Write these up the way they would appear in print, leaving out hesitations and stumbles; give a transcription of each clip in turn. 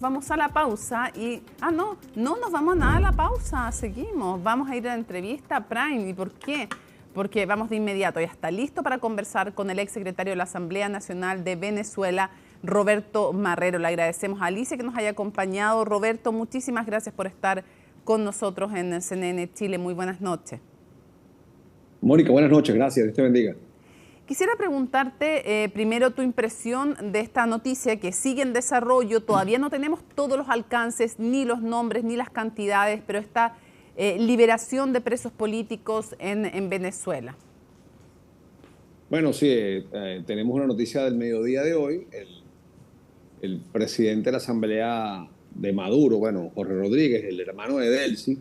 Vamos a la pausa y... no nos vamos nada a la pausa, seguimos. Vamos a ir a la entrevista Prime. ¿Y por qué? Porque vamos de inmediato. Ya está listo para conversar con el exsecretario de la Asamblea Nacional de Venezuela, Roberto Marrero. Le agradecemos a Alicia que nos haya acompañado. Roberto, muchísimas gracias por estar con nosotros en el CNN Chile. Muy buenas noches. Mónica, buenas noches, gracias, Dios te bendiga. Quisiera preguntarte primero tu impresión de esta noticia que sigue en desarrollo. Todavía no tenemos todos los alcances, ni los nombres, ni las cantidades, pero esta liberación de presos políticos en Venezuela. Bueno, sí, tenemos una noticia del mediodía de hoy. El presidente de la Asamblea de Maduro, bueno, Jorge Rodríguez, el hermano de Delcy,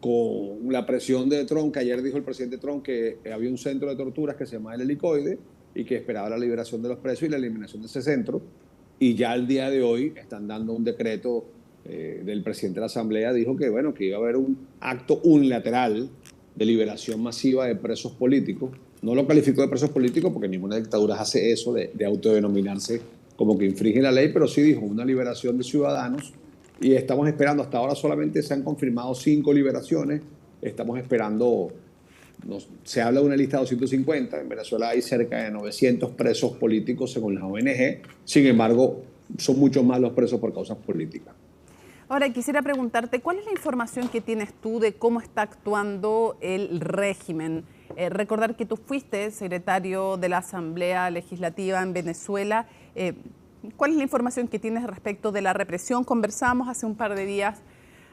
con la presión de Trump, que ayer dijo el presidente Trump que había un centro de torturas que se llama el Helicoide y que esperaba la liberación de los presos y la eliminación de ese centro. Y ya al día de hoy están dando un decreto del presidente de la Asamblea, dijo que, bueno, que iba a haber un acto unilateral de liberación masiva de presos políticos. No lo calificó de presos políticos porque ninguna dictadura hace eso de autodenominarse como que infringe la ley, pero sí dijo una liberación de ciudadanos. Y estamos esperando, hasta ahora solamente se han confirmado 5 liberaciones, estamos esperando, se habla de una lista de 250, en Venezuela hay cerca de 900 presos políticos según las ONG, sin embargo son muchos más los presos por causas políticas. Ahora, quisiera preguntarte, ¿cuál es la información que tienes tú de cómo está actuando el régimen? Recordar que tú fuiste secretario de la Asamblea Legislativa en Venezuela. ¿Cuál es la información que tienes respecto de la represión? Conversamos hace un par de días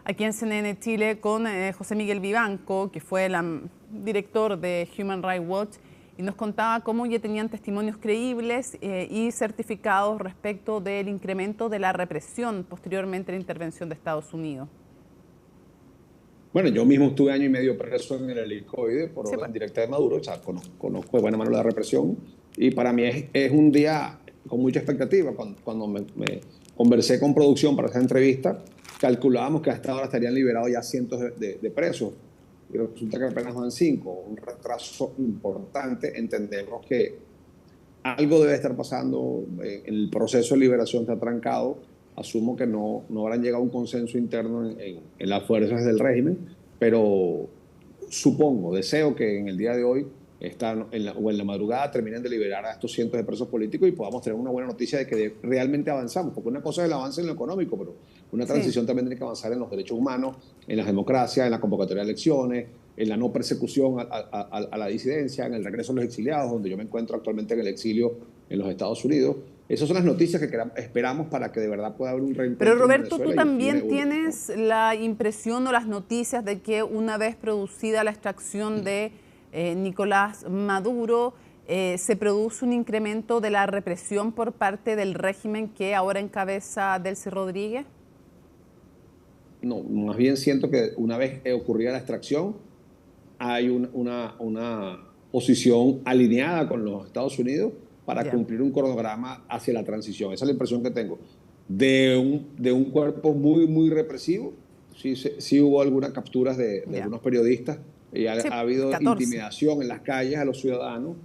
aquí en CNN Chile con José Miguel Vivanco, que fue el director de Human Rights Watch, y nos contaba cómo ya tenían testimonios creíbles y certificados respecto del incremento de la represión posteriormente a la intervención de Estados Unidos. Bueno, yo mismo estuve año y medio preso en el Helicoide por orden directa de Maduro, o sea, conozco de buena mano la represión, y para mí es un día con mucha expectativa. Cuando me conversé con producción para esta entrevista, calculábamos que hasta ahora estarían liberados ya cientos de presos, y resulta que apenas van 5, un retraso importante. Entendemos que algo debe estar pasando, el proceso de liberación está trancado. Asumo que no habrán llegado a un consenso interno en las fuerzas del régimen, pero supongo, deseo que en el día de hoy o en la madrugada terminen de liberar a estos cientos de presos políticos y podamos tener una buena noticia de que realmente avanzamos, porque una cosa es el avance en lo económico, pero una transición también tiene que avanzar en los derechos humanos, en las democracias, en la convocatoria de elecciones, en la no persecución a la disidencia, en el regreso a los exiliados, donde yo me encuentro actualmente en el exilio en los Estados Unidos. Esas son las noticias que esperamos para que de verdad pueda haber un reencuentro. Pero Roberto, ¿tú también tienes la impresión o las noticias de que una vez producida la extracción de Nicolás Maduro, se produce un incremento de la represión por parte del régimen que ahora encabeza Delcy Rodríguez? No, más bien siento que una vez ocurrida la extracción, hay una posición alineada con los Estados Unidos para cumplir un cronograma hacia la transición. Esa es la impresión que tengo. De un cuerpo muy, muy represivo. Sí hubo algunas capturas de algunos periodistas y ha habido 14. intimidación en las calles a los ciudadanos,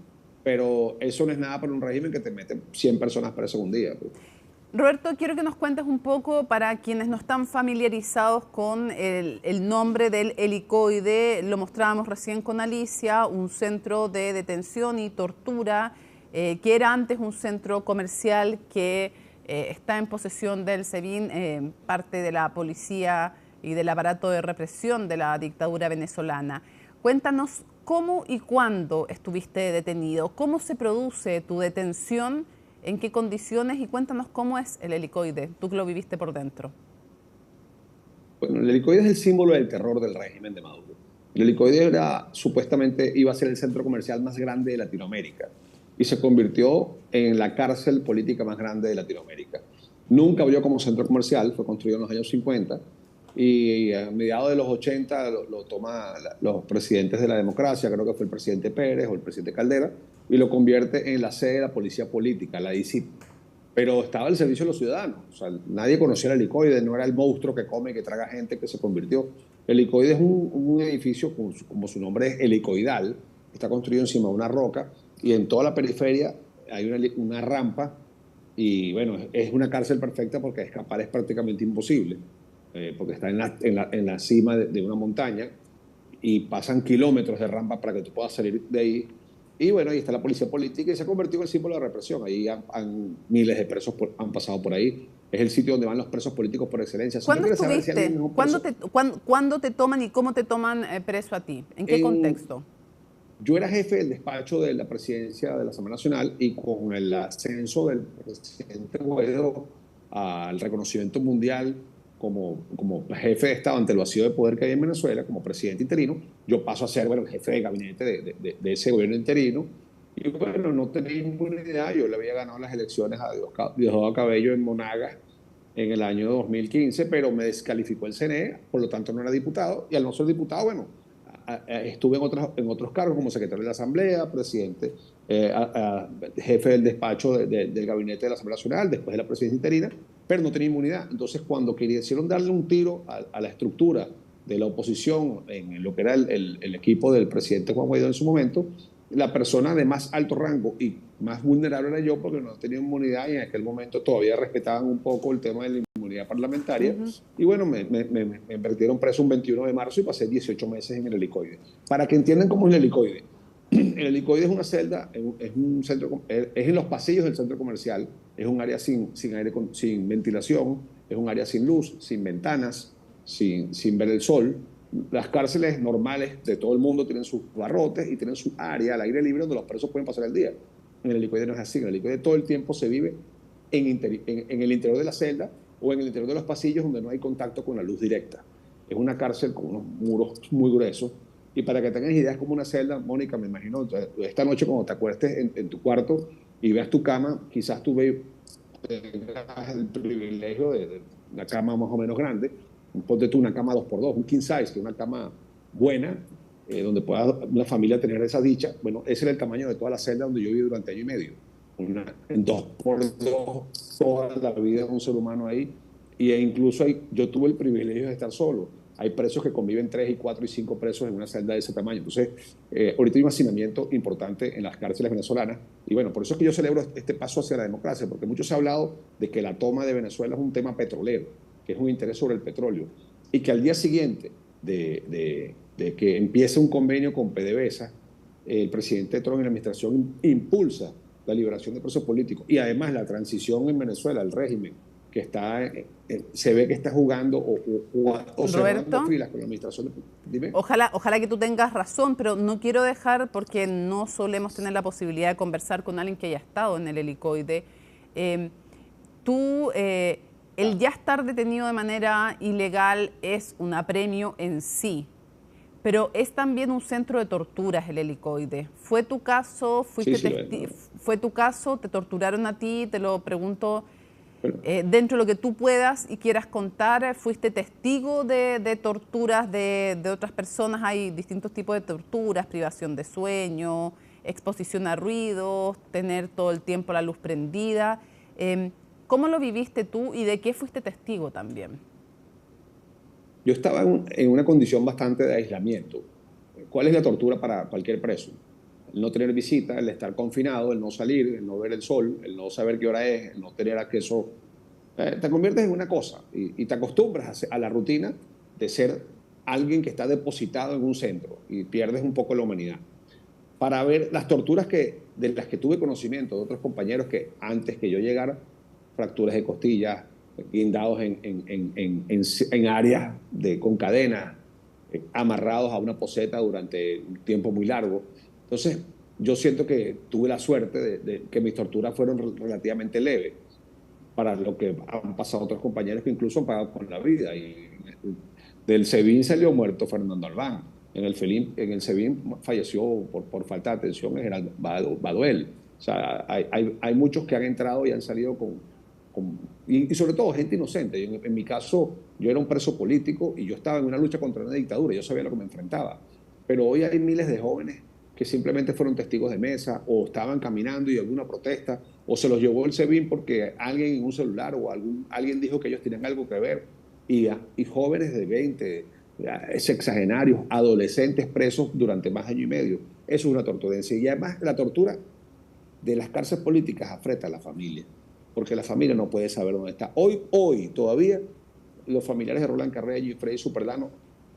pero eso no es nada para un régimen que te mete 100 personas presas un día. Pues. Roberto, quiero que nos cuentes un poco, para quienes no están familiarizados con el nombre del Helicoide, lo mostrábamos recién con Alicia, un centro de detención y tortura que era antes un centro comercial que está en posesión del SEBIN, parte de la policía y del aparato de represión de la dictadura venezolana. Cuéntanos cómo y cuándo estuviste detenido, cómo se produce tu detención, en qué condiciones, y cuéntanos cómo es el Helicoide, tú que lo viviste por dentro. Bueno, el Helicoide es el símbolo del terror del régimen de Maduro. El Helicoide supuestamente iba a ser el centro comercial más grande de Latinoamérica y se convirtió en la cárcel política más grande de Latinoamérica. Nunca abrió como centro comercial, fue construido en los años 50 y a mediados de los 80 lo toman los presidentes de la democracia, creo que fue el presidente Pérez o el presidente Caldera, y lo convierte en la sede de la policía política, la DICIT. Pero estaba al servicio de los ciudadanos. O sea, nadie conocía el Helicoide, no era el monstruo que come y que traga gente que se convirtió. El Helicoide es un edificio, como su nombre es helicoidal, está construido encima de una roca y en toda la periferia hay una rampa Y bueno, es una cárcel perfecta porque escapar es prácticamente imposible, porque está en la cima de una montaña y pasan kilómetros de rampa para que tú puedas salir de ahí. Y bueno, ahí está la policía política y se ha convertido en el símbolo de represión. Ahí miles de presos han pasado por ahí. Es el sitio donde van los presos políticos por excelencia. Si tú ¿Cuándo quieres saber si alguien estuviste? es un preso, ¿Cuándo te toman y cómo te toman preso a ti? ¿En qué en, contexto? yo era jefe del despacho de la presidencia de la Asamblea Nacional y con el ascenso del presidente Guaidó al reconocimiento mundial como jefe de Estado ante el vacío de poder que hay en Venezuela, como presidente interino, yo paso a ser bueno, el jefe de gabinete de ese gobierno interino. Y bueno, no tenía ninguna idea, yo le había ganado las elecciones a Diosdado Cabello en Monagas en el año 2015, pero me descalificó el CNE, por lo tanto no era diputado, y al no ser diputado, bueno, estuve en otros cargos como secretario de la Asamblea, presidente, jefe del despacho del gabinete de la Asamblea Nacional, después de la presidencia interina, pero no tenía inmunidad. Entonces, cuando quisieron darle un tiro a la estructura de la oposición en lo que era el equipo del presidente Juan Guaidó en su momento, la persona de más alto rango y más vulnerable era yo porque no tenía inmunidad y en aquel momento todavía respetaban un poco el tema de la inmunidad parlamentaria. Y bueno, me metieron preso un 21 de marzo y pasé 18 meses en el helicoide. Para que entiendan cómo es el helicoide. El helicoide es una celda, es un centro, es en los pasillos del centro comercial, es un área sin ventilación, es un área sin luz, sin ventanas, sin ver el sol. Las cárceles normales de todo el mundo tienen sus barrotes y tienen su área al aire libre donde los presos pueden pasar el día. En el helicoide no es así, en el helicoide todo el tiempo se vive en el interior de la celda o en el interior de los pasillos donde no hay contacto con la luz directa. Es una cárcel con unos muros muy gruesos. Y para que tengas ideas, es como una celda, Mónica, me imagino, esta noche cuando te acuestes en tu cuarto y veas tu cama, quizás tú tengas el privilegio de una cama más o menos grande. Ponte tú una cama 2x2, un king size, que es una cama buena, donde pueda una familia tener esa dicha. Bueno, ese era el tamaño de toda la celda donde yo viví durante año y medio. En 2x2, toda la vida de un ser humano ahí. Incluso yo tuve el privilegio de estar solo. Hay presos que conviven 3 y 4 y 5 presos en una celda de ese tamaño. Entonces, ahorita hay un hacinamiento importante en las cárceles venezolanas. Y bueno, por eso es que yo celebro este paso hacia la democracia, porque muchos se ha hablado de que la toma de Venezuela es un tema petrolero, que es un interés sobre el petróleo. Y que al día siguiente de que empiece un convenio con PDVSA, el presidente Trump y la administración impulsa la liberación de presos políticos. Y además la transición en Venezuela, el régimen, que se ve que está jugando o cerrando filas con la administración. Dime. Ojalá que tú tengas razón, pero no quiero dejar, porque no solemos tener la posibilidad de conversar con alguien que haya estado en el helicoide. El ya estar detenido de manera ilegal es un apremio en sí, pero es también un centro de torturas el helicoide. ¿Fue tu caso? ¿Fue tu caso? ¿Te torturaron a ti? Te lo pregunto. Dentro de lo que tú puedas y quieras contar, ¿fuiste testigo de torturas de otras personas? Hay distintos tipos de torturas: privación de sueño, exposición a ruidos, tener todo el tiempo la luz prendida. ¿Cómo lo viviste tú y de qué fuiste testigo también? Yo estaba en una condición bastante de aislamiento. ¿Cuál es la tortura para cualquier preso? El no tener visita, el estar confinado, el no salir, el no ver el sol, el no saber qué hora es, el no tener acceso. Te conviertes en una cosa y te acostumbras a la rutina de ser alguien que está depositado en un centro y pierdes un poco la humanidad. Para ver las torturas de las que tuve conocimiento de otros compañeros que antes que yo llegara, fracturas de costillas, guindados en áreas con cadenas, amarrados a una poseta durante un tiempo muy largo. Entonces, yo siento que tuve la suerte de que mis torturas fueron relativamente leves para lo que han pasado otros compañeros que incluso han pagado con la vida. Y del SEBIN salió muerto Fernando Albán. En el SEBIN falleció por falta de atención el general Baduel. O sea, hay muchos que han entrado y han salido y sobre todo gente inocente. En mi caso, yo era un preso político y yo estaba en una lucha contra una dictadura. Yo sabía a lo que me enfrentaba. Pero hoy hay miles de jóvenes que simplemente fueron testigos de mesa o estaban caminando y alguna protesta o se los llevó el SEBIN porque alguien en un celular o alguien dijo que ellos tenían algo que ver y jóvenes de 20, sexagenarios, adolescentes presos durante más de año y medio. Eso es una torturencia y además la tortura de las cárceles políticas afecta a la familia. porque la familia no puede saber dónde está. Hoy todavía los familiares de Roland Carreño y Freddy Superdano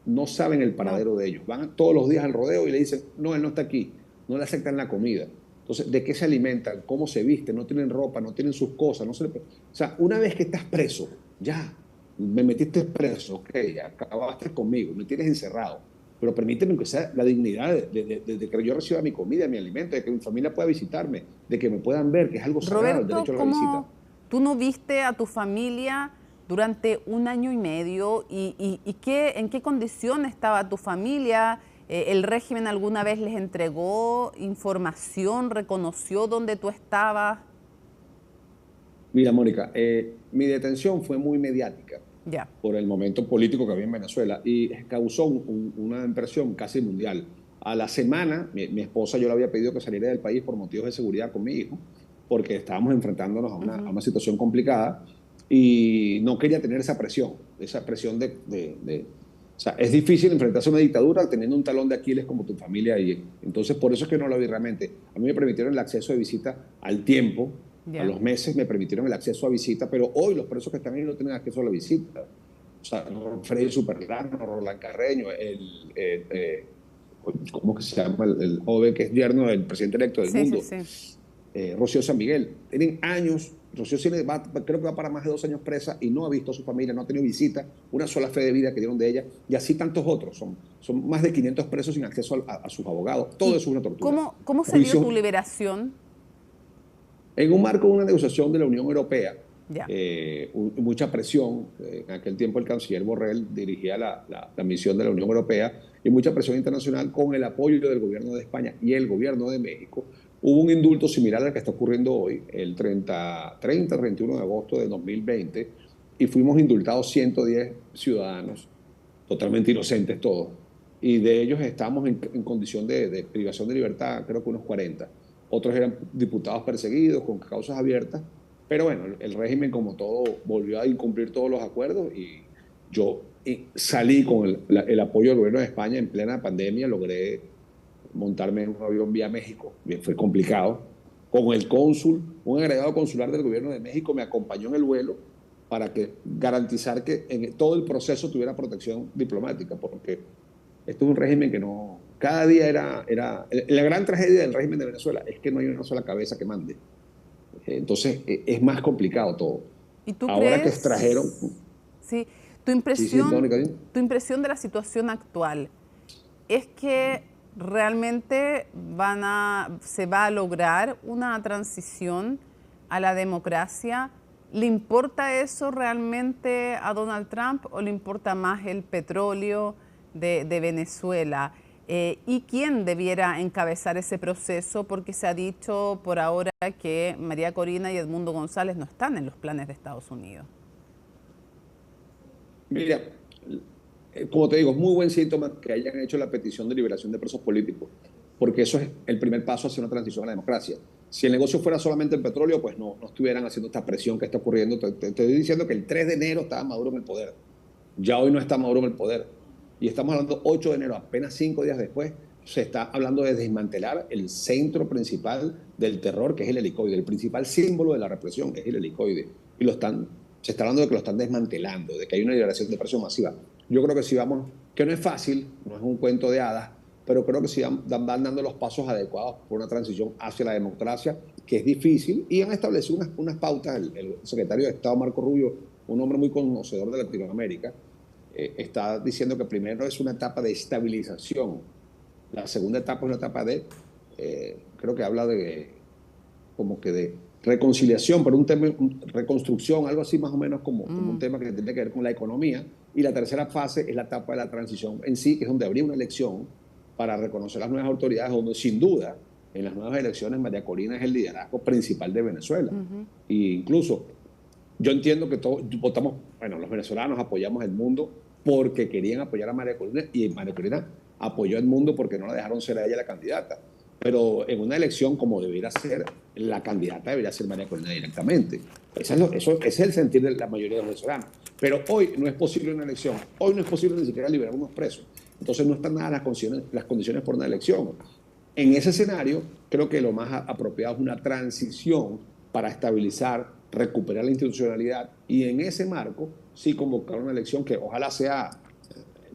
no saben el paradero de ellos. Van todos los días al rodeo y le dicen, no, él no está aquí, no le aceptan la comida. Entonces, ¿de qué se alimentan? ¿Cómo se visten? No tienen ropa, no tienen sus cosas. No se le... O sea, una vez que estás preso, ya, me metiste preso, ok, acabaste conmigo, me tienes encerrado, pero permíteme que sea la dignidad de que yo reciba mi comida, mi alimento, de que mi familia pueda visitarme, de que me puedan ver, que es algo sagrado, el derecho a la visita. ¿Tú no viste a tu familia durante 1 año y medio? ¿En qué condición estaba tu familia? ¿El régimen alguna vez les entregó información, reconoció dónde tú estabas? Mira, Mónica, mi detención fue muy mediática por el momento político que había en Venezuela y causó una impresión casi mundial. A la semana, mi esposa, yo le había pedido que saliera del país por motivos de seguridad con mi hijo, porque estábamos enfrentándonos a una situación complicada y no quería tener esa presión o sea, es difícil enfrentarse a una dictadura teniendo un talón de Aquiles como tu familia ahí. Entonces, por eso es que no lo vi realmente. A mí me permitieron el acceso de visita al tiempo, a los meses me permitieron el acceso a visita, pero hoy los presos que están ahí no tienen acceso a la visita. O sea, Freddy Superdano, Roland Carreño, ¿cómo que se llama? El joven que es yerno del presidente electo del mundo. Rocío San Miguel. Tienen años. Rocío creo que va para más de 2 años presa y no ha visto a su familia, no ha tenido visita, una sola fe de vida que dieron de ella, y así tantos otros. Son más de 500 presos sin acceso a sus abogados. Todo eso es una tortura. ¿Cómo se dio tu liberación? En un marco de una negociación de la Unión Europea, mucha presión. En aquel tiempo el canciller Borrell dirigía la misión de la Unión Europea y mucha presión internacional con el apoyo del gobierno de España y el gobierno de México. Hubo un indulto similar al que está ocurriendo hoy, el 31 de agosto de 2020, y fuimos indultados 110 ciudadanos, totalmente inocentes todos, y de ellos estamos en condición de privación de libertad, creo que unos 40. Otros eran diputados perseguidos con causas abiertas, pero bueno, el régimen como todo volvió a incumplir todos los acuerdos y yo salí con el apoyo del gobierno de España en plena pandemia, logré montarme en un avión vía México, fue complicado, con el cónsul, un agregado consular del gobierno de México me acompañó en el vuelo para garantizar que en todo el proceso tuviera protección diplomática, porque esto es un régimen que no, cada día era la gran tragedia del régimen de Venezuela es que no hay una sola cabeza que mande. Entonces es más complicado todo. ¿Y tú ahora crees, que extrajeron... Sí, tu impresión de la situación actual es que realmente se va a lograr una transición a la democracia. ¿Le importa eso realmente a Donald Trump o le importa más el petróleo de Venezuela? ¿Y quién debiera encabezar ese proceso? Porque se ha dicho por ahora que María Corina y Edmundo González no están en los planes de Estados Unidos. Mira, como te digo, es muy buen síntoma que hayan hecho la petición de liberación de presos políticos, porque eso es el primer paso hacia una transición a la democracia. Si el negocio fuera solamente el petróleo, pues no estuvieran haciendo esta presión que está ocurriendo. Te estoy diciendo que el 3 de enero estaba Maduro en el poder. Ya hoy no está Maduro en el poder. Y estamos hablando 8 de enero, apenas 5 días después, se está hablando de desmantelar el centro principal del terror, que es el helicoide. El principal símbolo de la represión es el helicoide. Y se está hablando de que lo están desmantelando, de que hay una liberación de presos masiva. Yo creo que si vamos, que no es fácil, no es un cuento de hadas, pero creo que si van dando los pasos adecuados por una transición hacia la democracia, que es difícil, y han establecido unas pautas. El secretario de Estado, Marco Rubio, un hombre muy conocedor de Latinoamérica, está diciendo que primero es una etapa de estabilización, la segunda etapa es una etapa de, creo que habla de reconciliación, pero un tema, reconstrucción, algo así más o menos como un tema que tiene que ver con la economía, y la tercera fase es la etapa de la transición en sí, que es donde habría una elección para reconocer las nuevas autoridades, donde sin duda en las nuevas elecciones María Corina es el liderazgo principal de Venezuela. E incluso yo entiendo que todos votamos, bueno, los venezolanos apoyamos el mundo porque querían apoyar a María Corina y María Corina apoyó al mundo porque no la dejaron ser a ella la candidata. Pero en una elección como debiera ser, la candidata debería ser María Corina directamente. Eso es el sentir de la mayoría de los venezolanos. Pero hoy no es posible una elección. Hoy no es posible ni siquiera liberar unos presos. Entonces no están nada las condiciones por una elección. En ese escenario, creo que lo más apropiado es una transición para estabilizar recuperar la institucionalidad y en ese marco sí convocar una elección que ojalá sea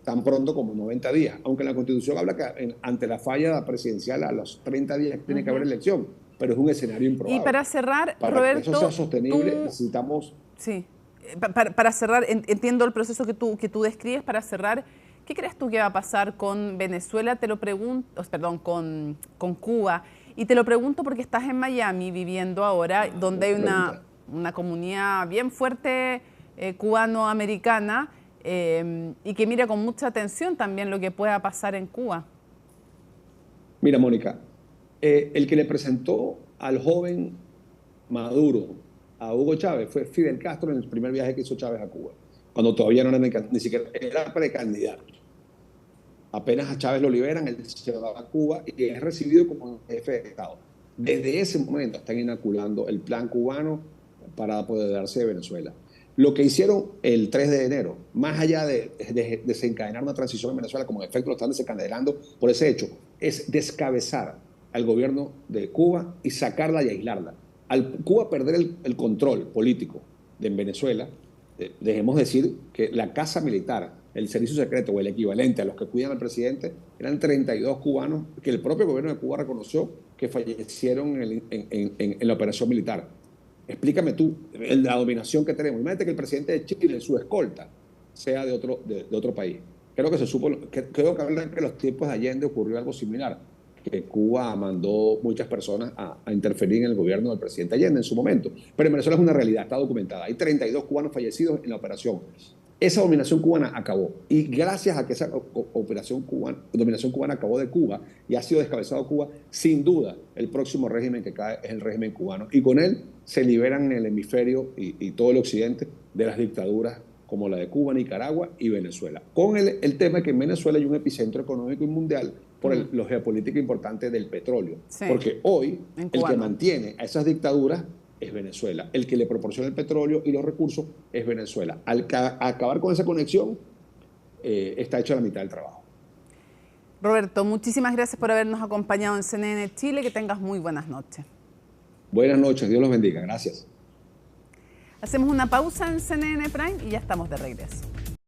tan pronto como 90 días, aunque la Constitución habla que ante la falla presidencial a los 30 días tiene que haber elección, pero es un escenario improbable. Y para cerrar, para Roberto, que eso sea sostenible necesitamos... Sí, para cerrar, entiendo el proceso que tú describes. Para cerrar, ¿qué crees tú que va a pasar con Venezuela? Te lo pregunto, perdón, con Cuba. Y te lo pregunto porque estás en Miami viviendo ahora, donde hay una comunidad bien fuerte cubano-americana y que mira con mucha atención también lo que pueda pasar en Cuba. Mira, Mónica, el que le presentó al joven Maduro a Hugo Chávez fue Fidel Castro en el primer viaje que hizo Chávez a Cuba, cuando todavía no era ni siquiera era precandidato. Apenas a Chávez lo liberan, él se va a Cuba y es recibido como jefe de Estado. Desde ese momento están inoculando el plan cubano para apoderarse de Venezuela. Lo que hicieron el 3 de enero, más allá de desencadenar una transición en Venezuela, como en efecto lo están desencadenando por ese hecho, es descabezar al gobierno de Cuba y sacarla y aislarla. Al Cuba perder el control político de Venezuela, dejemos decir que la casa militar, el servicio secreto o el equivalente a los que cuidan al presidente, eran 32 cubanos que el propio gobierno de Cuba reconoció que fallecieron en la operación militar. Explícame tú la dominación que tenemos. Imagínate que el presidente de Chile, su escolta, sea de otro país. Creo que hablan que en los tiempos de Allende ocurrió algo similar, que Cuba mandó muchas personas a interferir en el gobierno del presidente Allende en su momento. Pero en Venezuela es una realidad, está documentada. Hay 32 cubanos fallecidos en la operación. Esa dominación cubana acabó. Y gracias a que esa dominación cubana acabó de Cuba y ha sido descabezado Cuba, sin duda el próximo régimen que cae es el régimen cubano. Y con él se liberan en el hemisferio y todo el occidente de las dictaduras como la de Cuba, Nicaragua y Venezuela. Con el tema de que en Venezuela hay un epicentro económico y mundial por lo geopolítico importante del petróleo. Sí. Porque hoy el que mantiene a esas dictaduras es Venezuela. El que le proporciona el petróleo y los recursos es Venezuela. Al acabar con esa conexión, está hecha la mitad del trabajo. Roberto, muchísimas gracias por habernos acompañado en CNN Chile. Que tengas muy buenas noches. Buenas noches, Dios los bendiga. Gracias. Hacemos una pausa en CNN Prime y ya estamos de regreso.